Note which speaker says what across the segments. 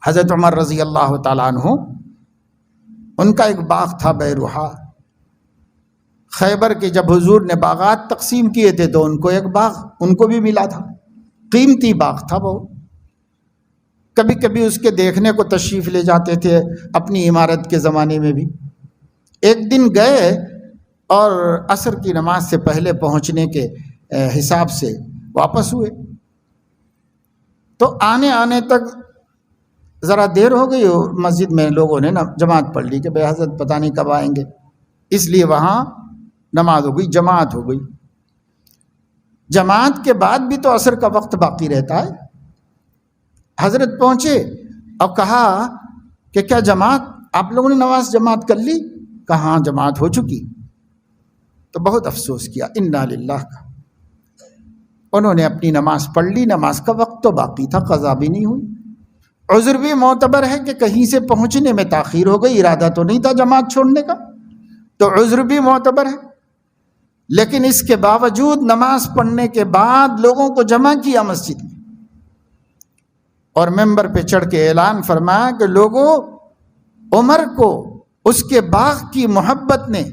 Speaker 1: حضرت عمر رضی اللہ تعالیٰ عنہ، ان کا ایک باغ تھا بیروحا۔ خیبر کے جب حضور نے باغات تقسیم کیے تھے تو ان کو ایک باغ ان کو بھی ملا تھا، قیمتی باغ تھا وہ۔ کبھی کبھی اس کے دیکھنے کو تشریف لے جاتے تھے اپنی عمارت کے زمانے میں بھی۔ ایک دن گئے اور عصر کی نماز سے پہلے پہنچنے کے حساب سے واپس ہوئے، تو آنے تک ذرا دیر ہو گئی، اور مسجد میں لوگوں نے جماعت پڑھ لی کہ بے حضرت پتہ نہیں کب آئیں گے، اس لیے وہاں نماز ہو گئی، جماعت ہو گئی۔ جماعت کے بعد بھی تو عصر کا وقت باقی رہتا ہے۔ حضرت پہنچے اور کہا کہ کیا جماعت، آپ لوگوں نے نماز جماعت کر لی؟ کہا ہاں جماعت ہو چکی۔ تو بہت افسوس کیا، انا للہ کا۔ انہوں نے اپنی نماز پڑھ لی، نماز کا وقت تو باقی تھا، قضا بھی نہیں ہوئی۔ عذر بھی معتبر ہے کہ کہیں سے پہنچنے میں تاخیر ہو گئی، ارادہ تو نہیں تھا جماعت چھوڑنے کا، تو عذر بھی معتبر ہے۔ لیکن اس کے باوجود نماز پڑھنے کے بعد لوگوں کو جمع کیا مسجد میں، اور ممبر پہ چڑھ کے اعلان فرمایا کہ لوگوں، عمر کو اس کے باغ کی محبت نے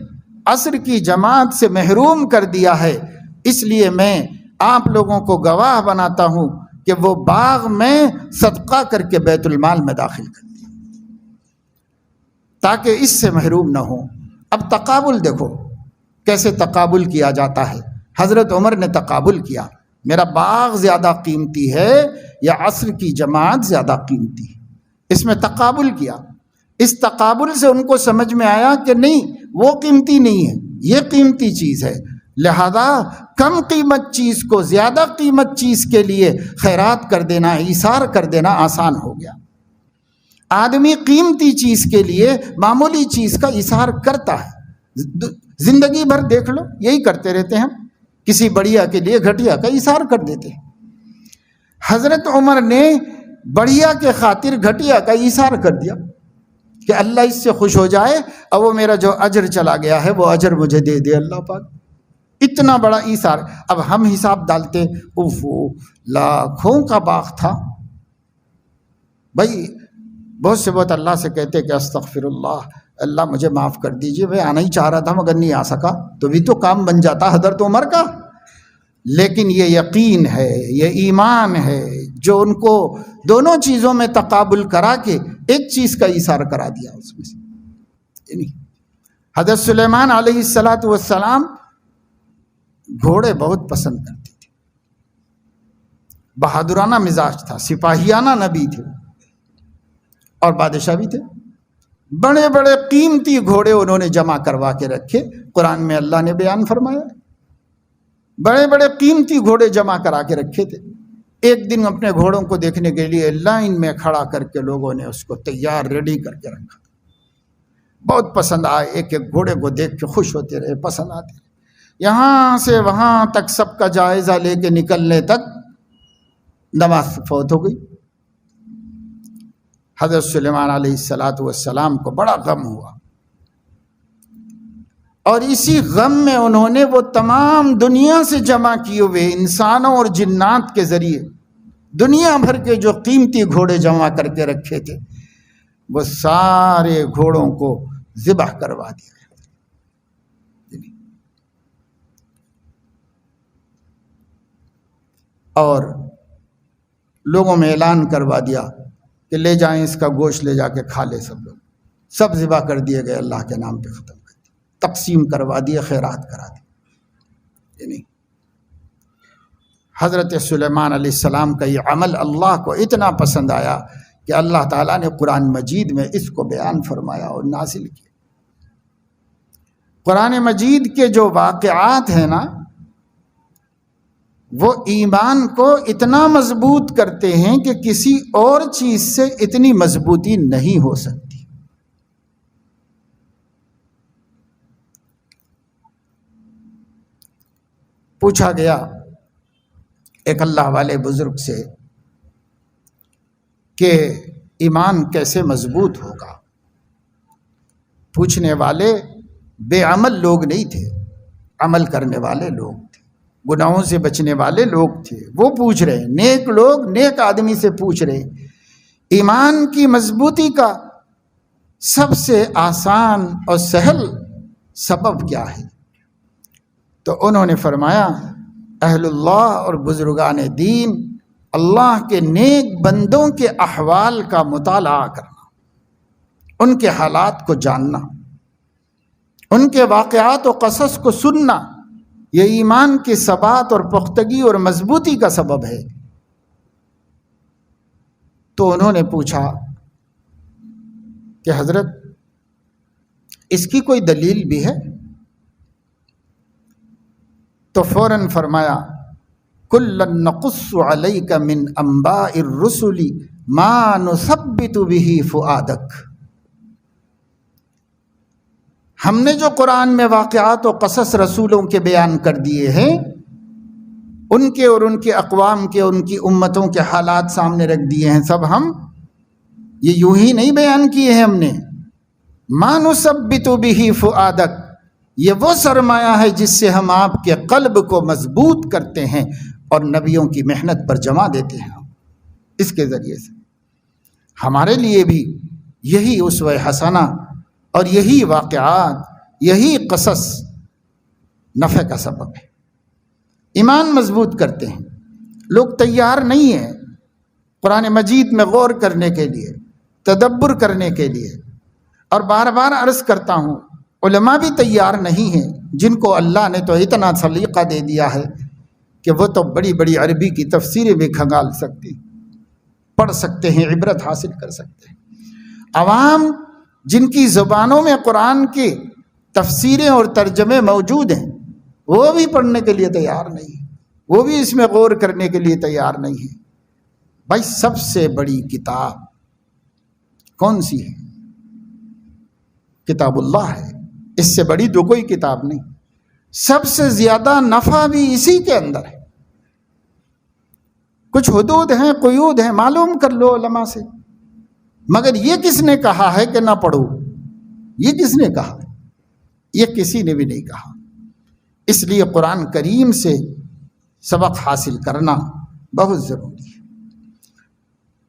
Speaker 1: عصر کی جماعت سے محروم کر دیا ہے، اس لیے میں آپ لوگوں کو گواہ بناتا ہوں کہ وہ باغ میں صدقہ کر کے بیت المال میں داخل کر دیا تاکہ اس سے محروم نہ ہوں۔ اب تقابل دیکھو کیسے تقابل کیا جاتا ہے۔ حضرت عمر نے تقابل کیا، میرا باغ زیادہ قیمتی ہے یا عصر کی جماعت زیادہ قیمتی ہے، اس میں تقابل کیا۔ اس تقابل سے ان کو سمجھ میں آیا کہ نہیں، وہ قیمتی نہیں ہے، یہ قیمتی چیز ہے، لہذا کم قیمت چیز کو زیادہ قیمت چیز کے لیے خیرات کر دینا، ایثار کر دینا آسان ہو گیا۔ آدمی قیمتی چیز کے لیے معمولی چیز کا ایثار کرتا ہے، زندگی بھر دیکھ لو یہی کرتے رہتے ہیں، کسی بڑھیا کے لیے گھٹیا کا ایثار کر دیتے ہیں۔ حضرت عمر نے بڑھیا کے خاطر گھٹیا کا ایثار کر دیا کہ اللہ اس سے خوش ہو جائے اور وہ میرا جو اجر چلا گیا ہے وہ اجر مجھے دے دے اللہ پاک۔ اتنا بڑا ایثار۔ اب ہم حساب ڈالتے، لاکھوں کا باغ تھا بھائی، بہت سے بہت اللہ سے کہتے کہ استغفر اللہ، اللہ مجھے معاف کر دیجئے، میں آنا ہی چاہ رہا تھا مگر نہیں آ سکا، تو بھی تو کام بن جاتا حضرت عمر کا۔ لیکن یہ یقین ہے، یہ ایمان ہے جو ان کو دونوں چیزوں میں تقابل کرا کے ایک چیز کا ایثار کرا دیا اس میں سے۔ حضرت سلیمان علیہ السلام گھوڑے بہت پسند کرتے تھے، بہادرانہ مزاج تھا، سپاہیانہ نبی تھے اور بادشاہ بھی تھے۔ بڑے بڑے قیمتی گھوڑے انہوں نے جمع کروا کے رکھے، قرآن میں اللہ نے بیان فرمایا، بڑے بڑے قیمتی گھوڑے جمع کرا کے رکھے تھے۔ ایک دن اپنے گھوڑوں کو دیکھنے کے لیے لائن میں کھڑا کر کے لوگوں نے اس کو تیار ریڈی کر کے رکھا، بہت پسند آئے، ایک ایک گھوڑے کو دیکھ کے خوش ہوتے رہے، پسند آتے رہے۔ یہاں سے وہاں تک سب کا جائزہ لے کے نکلنے تک نماز فوت ہو گئی۔ حضرت سلیمان علیہ السلام کو بڑا غم ہوا، اور اسی غم میں انہوں نے وہ تمام دنیا سے جمع کیے ہوئے انسانوں اور جنات کے ذریعے دنیا بھر کے جو قیمتی گھوڑے جمع کر کے رکھے تھے وہ سارے گھوڑوں کو ذبح کروا دیا، اور لوگوں میں اعلان کروا دیا کہ لے جائیں اس کا گوشت، لے جا کے کھا لے سب لوگ۔ سب ذبح کر دیے گئے، اللہ کے نام پہ ختم کر دیے، تقسیم کروا دیے، خیرات کرا دی۔ یعنی حضرت سلیمان علیہ السلام کا یہ عمل اللہ کو اتنا پسند آیا کہ اللہ تعالیٰ نے قرآن مجید میں اس کو بیان فرمایا اور نازل کیا۔ قرآن مجید کے جو واقعات ہیں نا، وہ ایمان کو اتنا مضبوط کرتے ہیں کہ کسی اور چیز سے اتنی مضبوطی نہیں ہو سکتی۔ پوچھا گیا ایک اللہ والے بزرگ سے کہ ایمان کیسے مضبوط ہوگا؟ پوچھنے والے بے عمل لوگ نہیں تھے، عمل کرنے والے لوگ تھے، گناہوں سے بچنے والے لوگ تھے۔ وہ پوچھ رہے ہیں، نیک لوگ نیک آدمی سے پوچھ رہے ہیں ایمان کی مضبوطی کا سب سے آسان اور سہل سبب کیا ہے؟ تو انہوں نے فرمایا اہل اللہ اور بزرگان دین اللہ کے نیک بندوں کے احوال کا مطالعہ کرنا، ان کے حالات کو جاننا، ان کے واقعات و قصص کو سننا، یہ ایمان کی ثبات اور پختگی اور مضبوطی کا سبب ہے۔ تو انہوں نے پوچھا کہ حضرت اس کی کوئی دلیل بھی ہے؟ تو فوراً فرمایا کُلًّا نَقُصُّ عَلَيْكَ مِنْ أَنْبَاءِ الرُّسُلِ مَا نُثَبِّتُ بِهِ فُؤَادَكَ۔ ہم نے جو قرآن میں واقعات و قصص رسولوں کے بیان کر دیے ہیں، ان کے اور ان کے اقوام کے، ان کی امتوں کے حالات سامنے رکھ دیے ہیں، سب ہم یہ یوں ہی نہیں بیان کیے ہیں ہم نے۔ مَا نُثَبِّتُ بِهِ فُؤَادَكَ، یہ وہ سرمایہ ہے جس سے ہم آپ کے قلب کو مضبوط کرتے ہیں اور نبیوں کی محنت پر جمع دیتے ہیں۔ اس کے ذریعے سے ہمارے لیے بھی یہی اسوہ حسنہ اور یہی واقعات، یہی قصص نفع کا سبب ہے۔ ایمان مضبوط کرتے ہیں۔ لوگ تیار نہیں ہیں قرآن مجید میں غور کرنے کے لیے، تدبر کرنے کے لیے، اور بار بار عرض کرتا ہوں علماء بھی تیار نہیں ہیں، جن کو اللہ نے تو اتنا سلیقہ دے دیا ہے کہ وہ تو بڑی بڑی عربی کی تفسیریں بھی کھنگال سکتے، پڑھ سکتے ہیں، عبرت حاصل کر سکتے ہیں۔ عوام جن کی زبانوں میں قرآن کی تفسیریں اور ترجمے موجود ہیں، وہ بھی پڑھنے کے لیے تیار نہیں ہیں، وہ بھی اس میں غور کرنے کے لیے تیار نہیں ہیں۔ بھائی سب سے بڑی کتاب کون سی ہے؟ کتاب اللہ ہے، اس سے بڑی تو کوئی کتاب نہیں۔ سب سے زیادہ نفع بھی اسی کے اندر ہے۔ کچھ حدود ہیں، قیود ہیں، معلوم کر لو علماء سے، مگر یہ کس نے کہا ہے کہ نہ پڑھو؟ یہ کس نے کہا؟ یہ کسی نے بھی نہیں کہا۔ اس لیے قرآن کریم سے سبق حاصل کرنا بہت ضروری ہے۔